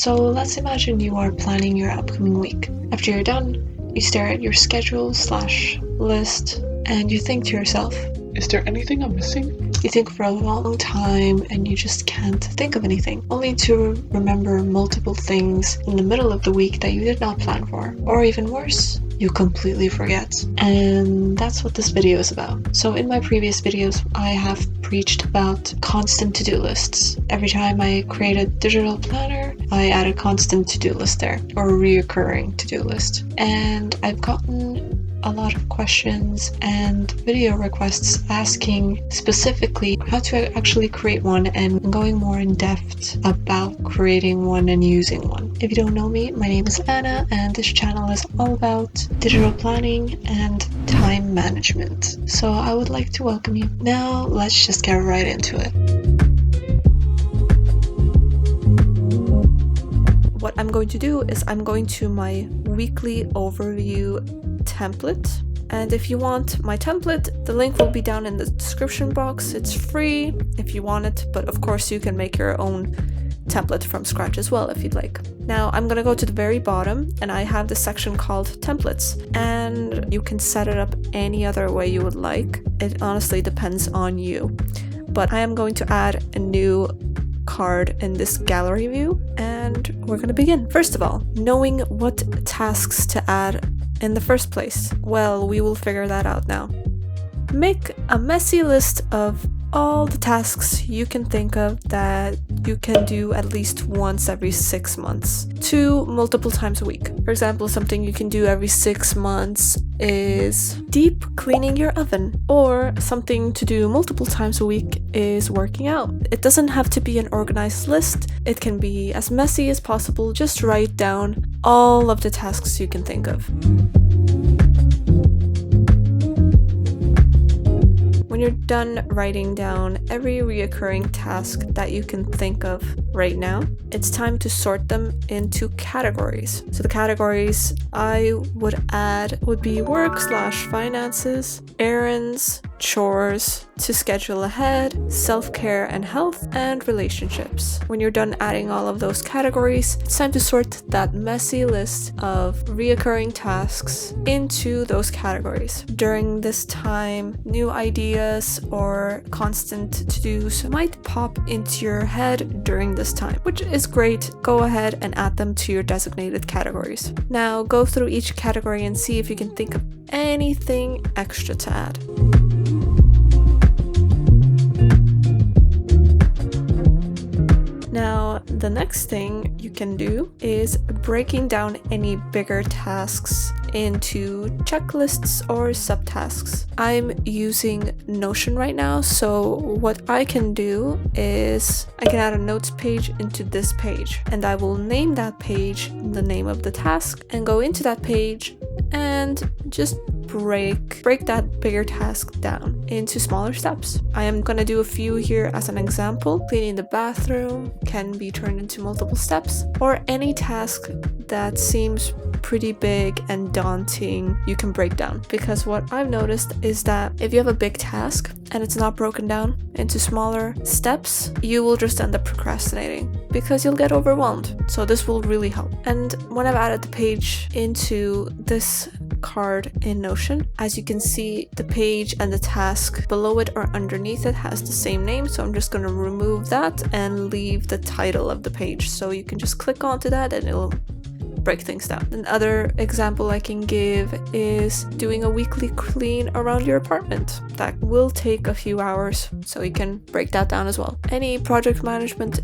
So let's imagine you are planning your upcoming week. After you're done, you stare at your schedule/list and you think to yourself, is there anything I'm missing? You think for a long time and you just can't think of anything, only to remember multiple things in the middle of the week that you did not plan for. Or even worse, you completely forget. And that's what this video is about. So in my previous videos, I have preached about constant to-do lists. Every time I create a digital planner, I add a constant to-do list there, or a reoccurring to-do list. And I've gotten a lot of questions and video requests asking specifically how to actually create one and going more in depth about creating one and using one. If you don't know me, my name is Anna and this channel is all about digital planning and time management. So I would like to welcome you. Now let's just get right into it. What I'm going to do is I'm going to my weekly overview template, and if you want my template, the link will be down in the description box. It's free if you want it, but of course you can make your own template from scratch as well if you'd like. Now I'm gonna go to the very bottom and I have this section called templates, and you can set it up any other way you would like. It honestly depends on you, but I am going to add a new card in this gallery view, and we're gonna begin. First of all, knowing what tasks to add in the first place. Well, we will figure that out now. Make a messy list of all the tasks you can think of that you can do at least once every 6 months to multiple times a week. For example, something you can do every 6 months is deep cleaning your oven, or something to do multiple times a week is working out. It doesn't have to be an organized list. It can be as messy as possible. Just write down all of the tasks you can think of. When you're done writing down every reoccurring task that you can think of right now, it's time to sort them into categories. So the categories I would add would be work/finances, errands, chores, to schedule ahead, self-care and health, and relationships. When you're done adding all of those categories, it's time to sort that messy list of reoccurring tasks into those categories. During this time, new ideas or constant to-dos might pop into your head during this time, which is great. Go ahead and add them to your designated categories. Now go through each category and see if you can think of anything extra to add. Now, the next thing you can do is breaking down any bigger tasks into checklists or subtasks. I'm using Notion right now, so what I can do is I can add a notes page into this page, and I will name that page the name of the task and go into that page and just break that bigger task down into smaller steps. I am gonna do a few here as an example. Cleaning the bathroom can be turned into multiple steps, or any task that seems pretty big and daunting you can break down, because what I've noticed is that if you have a big task and it's not broken down into smaller steps, you will just end up procrastinating because you'll get overwhelmed. So this will really help. And when I've added the page into this card in Notion, as you can see, the page and the task below it or underneath it has the same name, so I'm just going to remove that and leave the title of the page, so you can just click onto that and it'll break things down. Another example I can give is doing a weekly clean around your apartment. That will take a few hours, so you can break that down as well. Any project management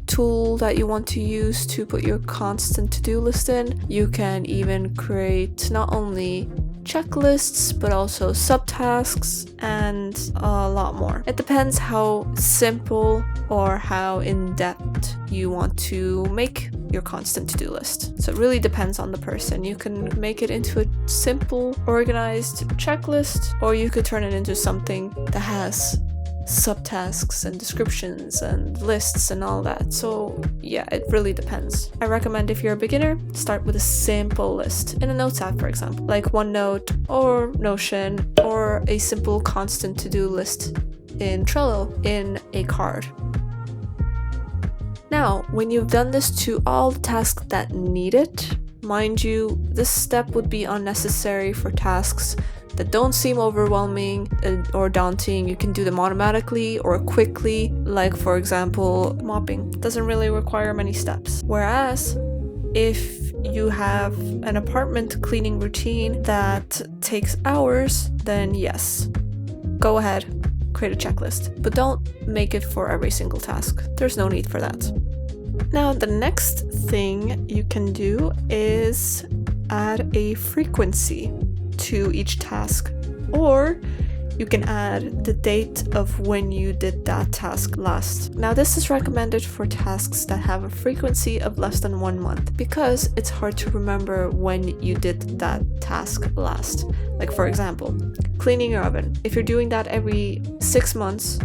tool that you want to use to put your constant to-do list in, you can even create not only checklists but also subtasks and a lot more. It depends how simple or how in-depth you want to make your constant to-do list. So it really depends on the person. You can make it into a simple, organized checklist, or you could turn it into something that has subtasks and descriptions and lists and all that. So yeah, it really depends. I recommend, if you're a beginner, start with a simple list in a notes app, for example, like OneNote or Notion, or a simple constant to-do list in Trello in a card. Now, when you've done this to all the tasks that need it, mind you, this step would be unnecessary for tasks that don't seem overwhelming or daunting. You can do them automatically or quickly, like for example, mopping. Doesn't really require many steps. Whereas, if you have an apartment cleaning routine that takes hours, then yes, go ahead, create a checklist. But don't make it for every single task. There's no need for that. Now, the next thing you can do is add a frequency to each task, or you can add the date of when you did that task last. Now, this is recommended for tasks that have a frequency of less than 1 month, because it's hard to remember when you did that task last. Like for example, cleaning your oven. If you're doing that every 6 months,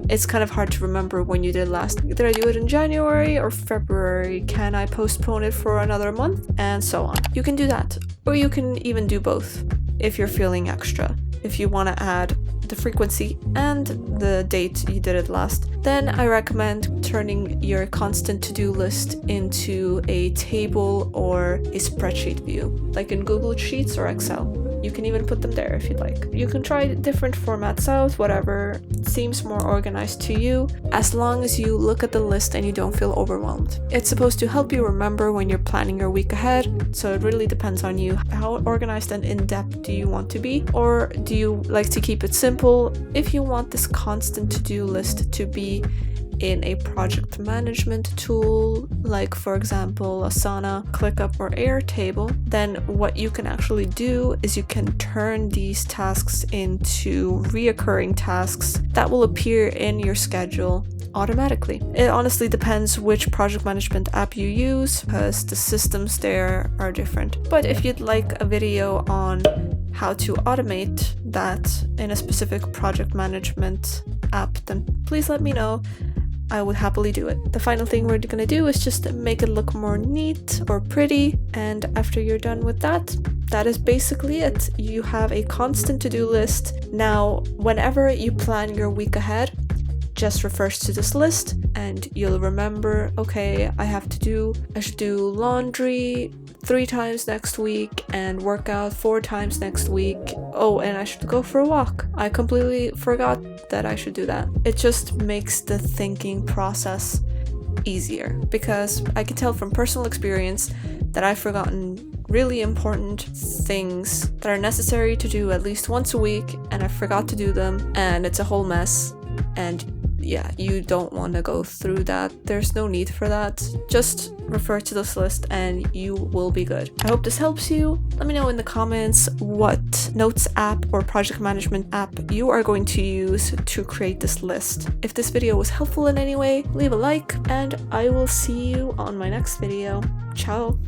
it's kind of hard to remember when you did last. Did I do it in January or February? Can I postpone it for another month? And so on. You can do that. Or you can even do both if you're feeling extra. If you want to add the frequency and the date you did it last, then I recommend turning your constant to-do list into a table or a spreadsheet view, like in Google Sheets or Excel. You can even put them there if you'd like. You can try different formats out, whatever seems more organized to you, as long as you look at the list and you don't feel overwhelmed. It's supposed to help you remember when you're planning your week ahead, so it really depends on you. How organized and in-depth do you want to be? Or do you like to keep it simple? If you want this constant to-do list to be in a project management tool, like for example Asana, ClickUp, or Airtable, then what you can actually do is you can turn these tasks into reoccurring tasks that will appear in your schedule automatically. It honestly depends which project management app you use, because the systems there are different. But if you'd like a video on how to automate that in a specific project management app, then please let me know. I would happily do it. The final thing we're gonna do is just make it look more neat or pretty, and after you're done with that, that is basically it. You have a constant to-do list. Now, whenever you plan your week ahead, just refers to this list and you'll remember, okay, I should do laundry 3 times next week and work out 4 times next week. Oh, and I should go for a walk. I completely forgot that I should do that. It just makes the thinking process easier, because I can tell from personal experience that I've forgotten really important things that are necessary to do at least once a week, and I forgot to do them, and it's a whole mess. And yeah, you don't want to go through that. There's no need for that. Just refer to this list and you will be good. I hope this helps you. Let me know in the comments what notes app or project management app you are going to use to create this list. If this video was helpful in any way, leave a like, and I will see you on my next video. Ciao!